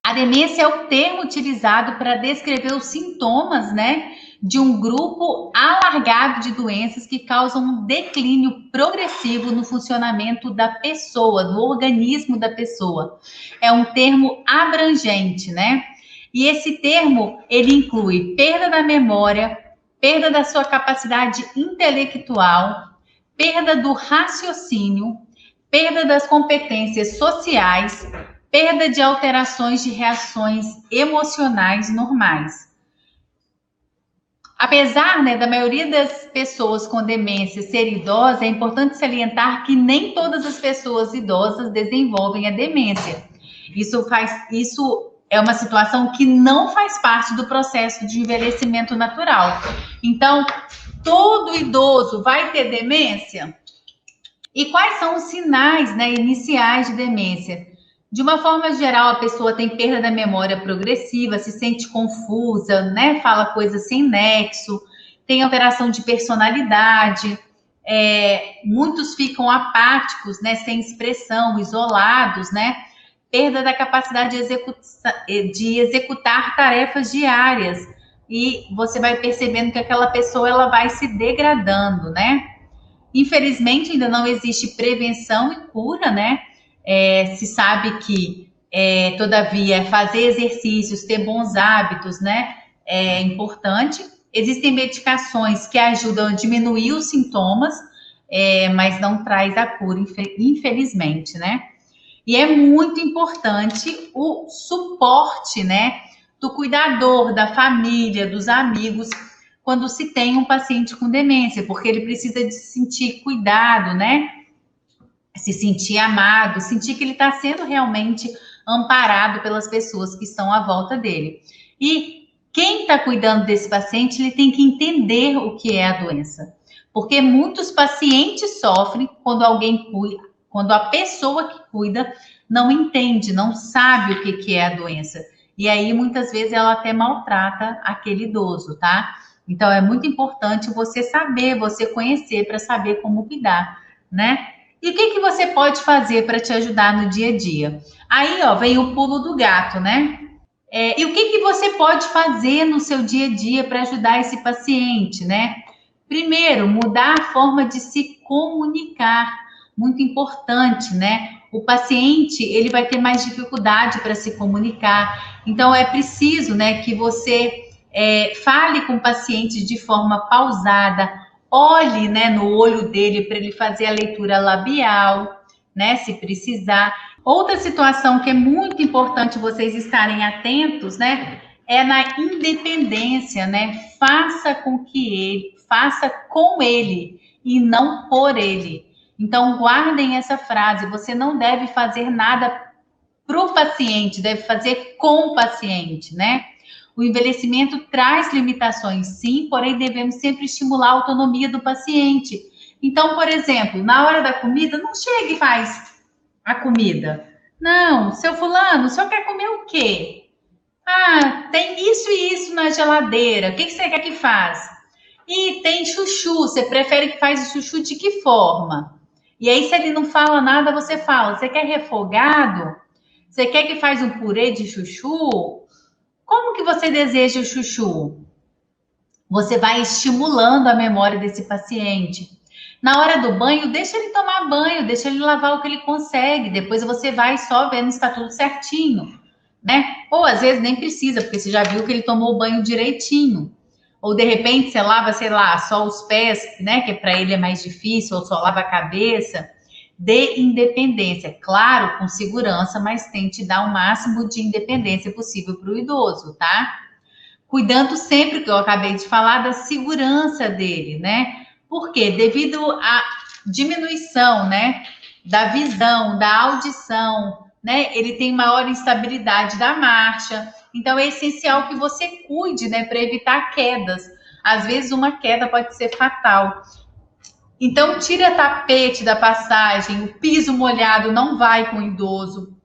A demência é o termo utilizado para descrever os sintomas, né, de um grupo alargado de doenças que causam um declínio progressivo no funcionamento da pessoa, do organismo da pessoa. É um termo abrangente, né? E esse termo, ele inclui perda da memória, perda da sua capacidade intelectual, perda do raciocínio, perda das competências sociais, perda de alterações de reações emocionais normais. Apesar, né, da maioria das pessoas com demência ser idosa, é importante salientar que nem todas as pessoas idosas desenvolvem a demência. Isso é uma situação que não faz parte do processo de envelhecimento natural. Então, todo idoso vai ter demência? E quais são os sinais, né, iniciais de demência? De uma forma geral, a pessoa tem perda da memória progressiva, se sente confusa, né? Fala coisas sem nexo, tem alteração de personalidade, muitos ficam apáticos, né? Sem expressão, isolados, né? Perda da capacidade de executar tarefas diárias. E você vai percebendo que aquela pessoa ela vai se degradando, né? Infelizmente, ainda não existe prevenção e cura, né? Se sabe que, todavia, fazer exercícios, ter bons hábitos, né? É importante. Existem medicações que ajudam a diminuir os sintomas, mas não traz a cura, infelizmente, né? E é muito importante o suporte, né? Do cuidador, da família, dos amigos, quando se tem um paciente com demência, porque ele precisa de se sentir cuidado, né? Se sentir amado, sentir que ele está sendo realmente amparado pelas pessoas que estão à volta dele. E quem está cuidando desse paciente, ele tem que entender o que é a doença. Porque muitos pacientes sofrem quando alguém cuida, quando a pessoa que cuida não entende, não sabe o que é a doença. E aí, muitas vezes, ela até maltrata aquele idoso, tá? Então, é muito importante você saber, você conhecer, para saber como cuidar, né? E o que você pode fazer para te ajudar no dia a dia? Aí, ó, vem o pulo do gato, né? E o que você pode fazer no seu dia a dia para ajudar esse paciente, né? Primeiro, mudar a forma de se comunicar, muito importante, né? O paciente, ele vai ter mais dificuldade para se comunicar, então é preciso, né, que você fale com o paciente de forma pausada, olhe, né, no olho dele para ele fazer a leitura labial, né, se precisar. Outra situação que é muito importante vocês estarem atentos, né, é na independência, né? Faça com ele e não por ele. Então, guardem essa frase: você não deve fazer nada para o paciente, deve fazer com o paciente, né? O envelhecimento traz limitações, sim, porém devemos sempre estimular a autonomia do paciente. Então, por exemplo, na hora da comida, não chega e faz a comida. Não, seu fulano, o senhor quer comer o quê? Ah, tem isso e isso na geladeira. O que você quer que faz? E tem chuchu. Você prefere que faz o chuchu de que forma? E aí, se ele não fala nada, você fala: você quer refogado? Você quer que faz um purê de chuchu? Como que você deseja o chuchu? Você vai estimulando a memória desse paciente. Na hora do banho, deixa ele tomar banho, deixa ele lavar o que ele consegue. Depois você vai só vendo se está tudo certinho, né? Ou às vezes nem precisa, porque você já viu que ele tomou o banho direitinho. Ou de repente você lava, sei lá, só os pés, né? Que para ele é mais difícil, ou só lava a cabeça. Dê independência, claro, com segurança, mas tente dar o máximo de independência possível para o idoso, tá? Cuidando sempre, que eu acabei de falar, da segurança dele, né? Por quê? Devido à diminuição, né, da visão, da audição, né? Ele tem maior instabilidade da marcha. Então, é essencial que você cuide, né, para evitar quedas. Às vezes, uma queda pode ser fatal. Então, tira tapete da passagem, o piso molhado não vai com o idoso.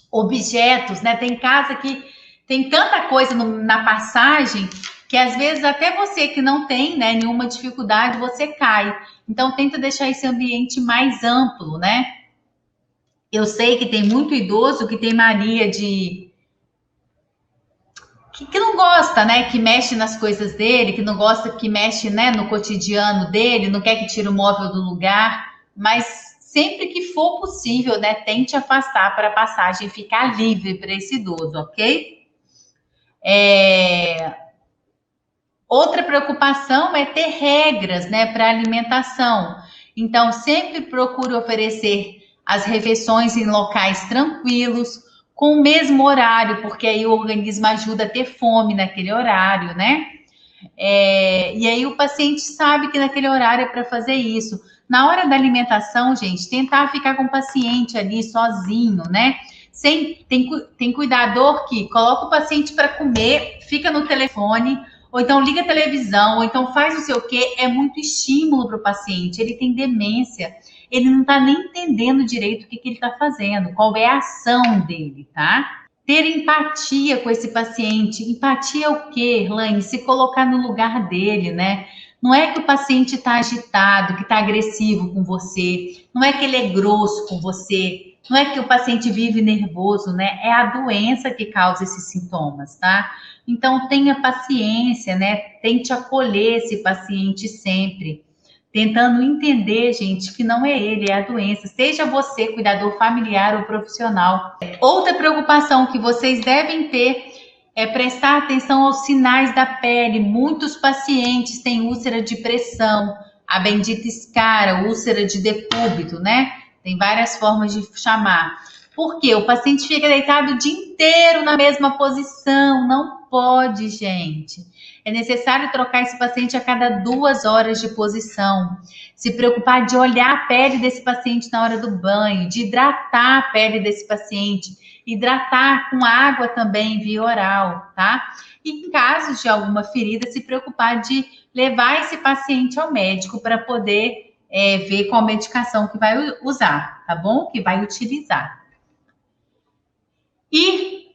Objetos, né? Tem casa que tem tanta coisa na passagem que às vezes até você que não tem, né, nenhuma dificuldade, você cai. Então tenta deixar esse ambiente mais amplo, né? Eu sei que tem muito idoso que tem mania de que não gosta, né? Que mexe nas coisas dele, que não gosta que mexe, né, no cotidiano dele, não quer que tire o móvel do lugar, mas sempre que for possível, né, tente afastar para a passagem ficar livre para esse idoso, ok? Outra preocupação é ter regras, né, para alimentação. Então, sempre procure oferecer as refeições em locais tranquilos, com o mesmo horário, porque aí o organismo ajuda a ter fome naquele horário, né? E aí o paciente sabe que naquele horário é para fazer isso. Na hora da alimentação, gente, tentar ficar com o paciente ali sozinho, né? Tem cuidador que coloca o paciente para comer, fica no telefone, ou então liga a televisão, ou então faz não sei o quê. É muito estímulo para o paciente. Ele tem demência, ele não está nem entendendo direito o que ele está fazendo, qual é a ação dele, tá? Ter empatia com esse paciente. Empatia é o quê, Irlane? Se colocar no lugar dele, né? Não é que o paciente está agitado, que está agressivo com você, não é que ele é grosso com você, não é que o paciente vive nervoso, né? É a doença que causa esses sintomas, tá? Então tenha paciência, né? Tente acolher esse paciente sempre, tentando entender, gente, que não é ele, é a doença. Seja você cuidador familiar ou profissional. Outra preocupação que vocês devem ter é prestar atenção aos sinais da pele. Muitos pacientes têm úlcera de pressão, a bendita escara, úlcera de decúbito, né? Tem várias formas de chamar. Por quê? O paciente fica deitado o dia inteiro na mesma posição. Não pode, gente. É necessário trocar esse paciente a cada 2 horas de posição. Se preocupar de olhar a pele desse paciente na hora do banho, de hidratar a pele desse paciente, hidratar com água também via oral, tá? E em casos de alguma ferida, se preocupar de levar esse paciente ao médico para poder ver qual medicação que vai usar, tá bom? Que vai utilizar. E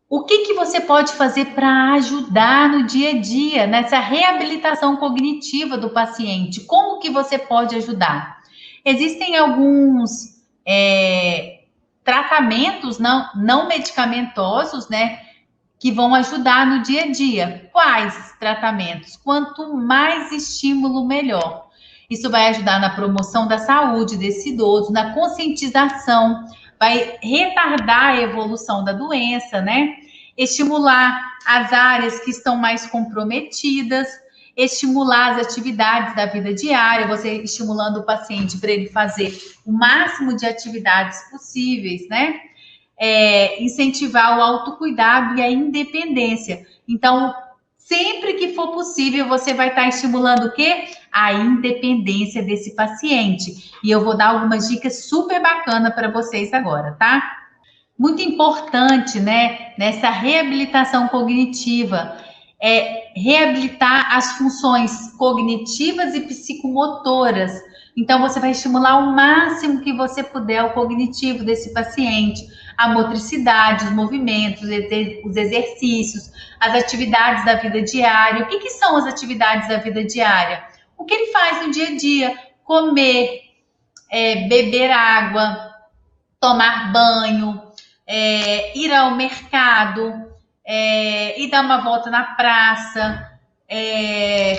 o que você pode fazer para ajudar no dia a dia, nessa reabilitação cognitiva do paciente? Como que você pode ajudar? Existem alguns tratamentos não medicamentosos, né, que vão ajudar no dia a dia. Quais tratamentos? Quanto mais estímulo, melhor. Isso vai ajudar na promoção da saúde desse idoso, na conscientização, vai retardar a evolução da doença, né? Estimular as áreas que estão mais comprometidas, estimular as atividades da vida diária, você estimulando o paciente para ele fazer o máximo de atividades possíveis, né? Incentivar o autocuidado e a independência. Então, sempre que for possível, você vai estar estimulando o quê? A independência desse paciente. E eu vou dar algumas dicas super bacanas para vocês agora, tá? Muito importante, né, nessa reabilitação cognitiva, é reabilitar as funções cognitivas e psicomotoras. Então, você vai estimular o máximo que você puder o cognitivo desse paciente, a motricidade, os movimentos, os exercícios, as atividades da vida diária. O que são as atividades da vida diária? O que ele faz no dia a dia? Comer, beber água, tomar banho, ir ao mercado, ir dar uma volta na praça,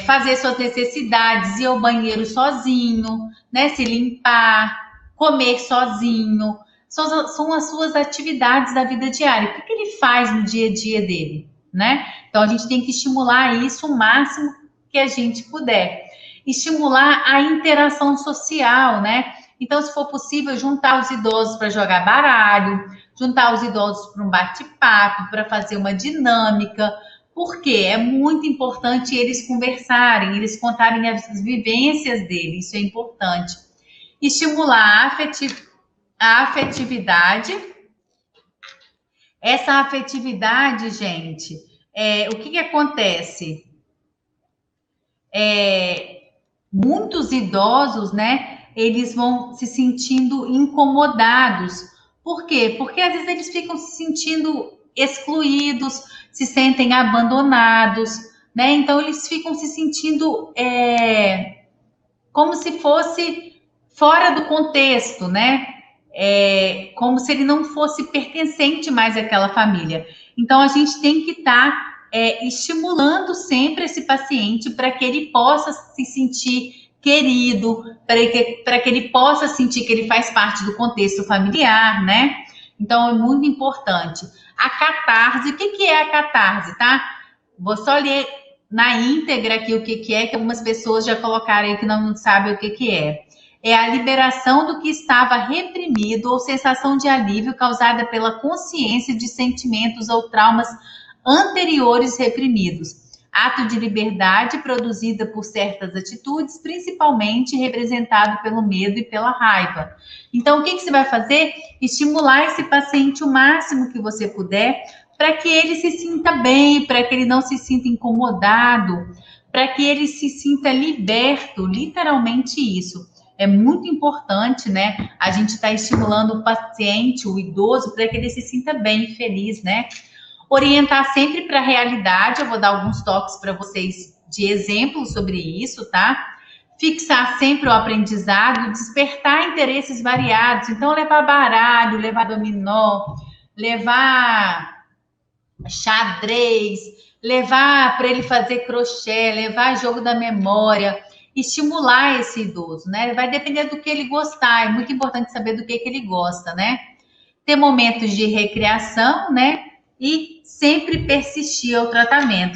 fazer suas necessidades, ir ao banheiro sozinho, né? Se limpar, comer sozinho. São as suas atividades da vida diária. O que ele faz no dia a dia dele, né? Então, a gente tem que estimular isso o máximo que a gente puder. Estimular a interação social, né? Então, se for possível, juntar os idosos para jogar baralho, juntar os idosos para um bate-papo, para fazer uma dinâmica, porque é muito importante eles conversarem, eles contarem as vivências deles, isso é importante. Estimular a afetividade. Essa afetividade, gente, o que acontece? Muitos idosos, né, eles vão se sentindo incomodados. Por quê? Porque às vezes eles ficam se sentindo excluídos, se sentem abandonados, né? Então eles ficam se sentindo como se fosse fora do contexto, né? Como se ele não fosse pertencente mais àquela família. Então a gente tem que estar estimulando sempre esse paciente para que ele possa se sentir querido, para que ele possa sentir que ele faz parte do contexto familiar, né? Então, é muito importante. A catarse, o que é a catarse, tá? Vou só ler na íntegra aqui o que é, que algumas pessoas já colocaram aí que não sabem o que é. É a liberação do que estava reprimido ou sensação de alívio causada pela consciência de sentimentos ou traumas anteriores reprimidos. Ato de liberdade produzida por certas atitudes, principalmente representado pelo medo e pela raiva. Então, o que você vai fazer? Estimular esse paciente o máximo que você puder, para que ele se sinta bem, para que ele não se sinta incomodado, para que ele se sinta liberto, literalmente isso. É muito importante, né? A gente está estimulando o paciente, o idoso, para que ele se sinta bem e feliz, né? Orientar sempre para a realidade, eu vou dar alguns toques para vocês de exemplo sobre isso, tá? Fixar sempre o aprendizado, despertar interesses variados. Então, levar baralho, levar dominó, levar xadrez, levar para ele fazer crochê, levar jogo da memória, estimular esse idoso, né? Vai depender do que ele gostar, é muito importante saber do que ele gosta, né? Ter momentos de recreação, né? E sempre persistir ao tratamento.